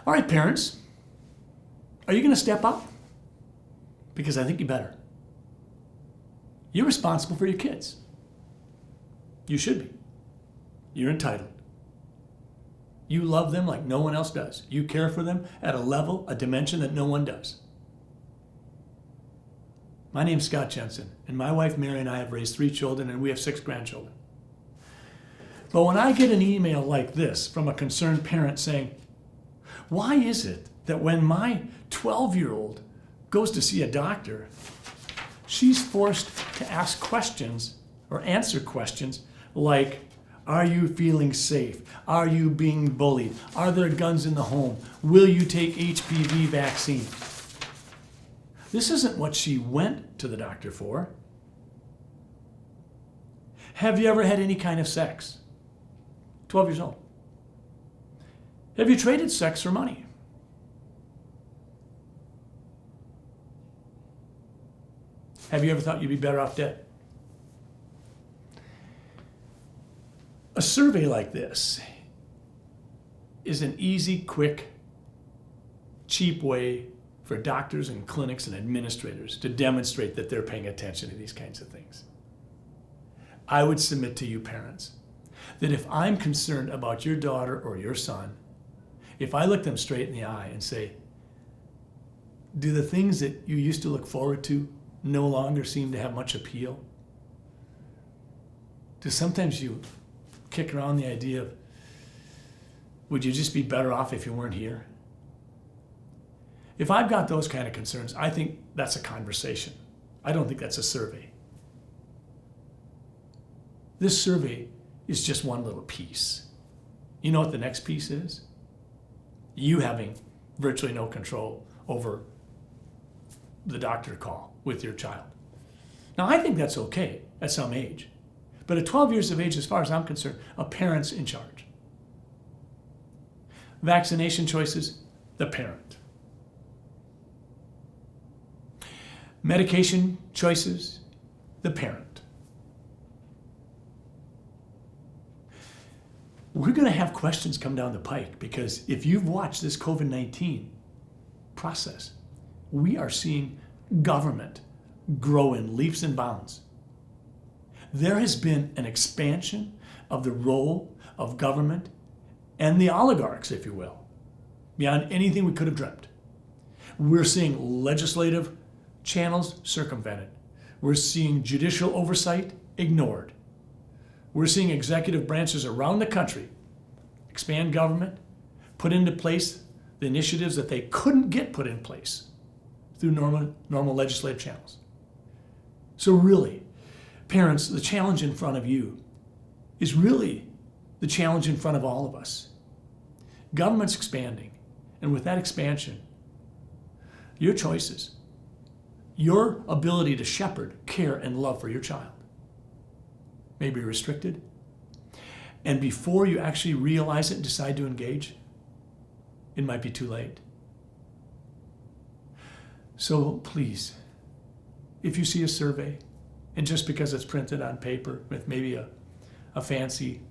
All right, parents, are you going to step up? Because I think you better. You're responsible for your kids. You should be. You're entitled. You love them like no one else does. You care for them at a level, a dimension that no one does. My name's Scott Jensen, and my wife Mary and I have raised 3 children, and we have 6 grandchildren. But when I get an email like this from a concerned parent saying, why is it that when my 12-year-old goes to see a doctor, she's forced to ask questions or answer questions like, are you feeling safe? Are you being bullied? Are there guns in the home? Will you take HPV vaccine? This isn't what she went to the doctor for. Have you ever had any kind of sex? 12 years old. Have you traded sex for money? Have you ever thought you'd be better off dead? A survey like this is an easy, quick, cheap way for doctors and clinics and administrators to demonstrate that they're paying attention to these kinds of things. I would submit to you parents that if I'm concerned about your daughter or your son, if I look them straight in the eye and say, do the things that you used to look forward to no longer seem to have much appeal? Do sometimes you kick around the idea of, would you just be better off if you weren't here? If I've got those kind of concerns, I think that's a conversation. I don't think that's a survey. This survey is just one little piece. You know what the next piece is? You having virtually no control over the doctor call with your child. Now, I think that's okay at some age. But at 12 years of age, as far as I'm concerned, a parent's in charge. Vaccination choices, the parent. Medication choices, the parent. We're going to have questions come down the pike because if you've watched this COVID-19 process, we are seeing government grow in leaps and bounds. There has been an expansion of the role of government and the oligarchs, if you will, beyond anything we could have dreamt. We're seeing legislative channels circumvented. We're seeing judicial oversight ignored. We're seeing executive branches around the country expand government, put into place the initiatives that they couldn't get put in place through normal legislative channels. So really, parents, the challenge in front of you is really the challenge in front of all of us. Government's expanding, and with that expansion, your choices, your ability to shepherd, care, and love for your child may be restricted. And before you actually realize it and decide to engage, it might be too late. So please, if you see a survey, and just because it's printed on paper with maybe a fancy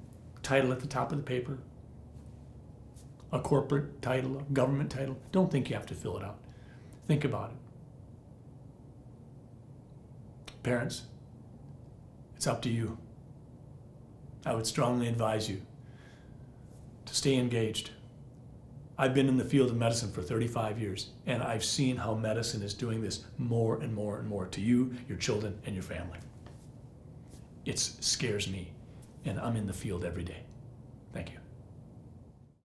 title at the top of the paper, a corporate title, a government title, don't think you have to fill it out. Think about it. Parents, it's up to you. I would strongly advise you to stay engaged. I've been in the field of medicine for 35 years, and I've seen how medicine is doing this more and more and more to you, your children, and your family. It scares me, and I'm in the field every day. Thank you.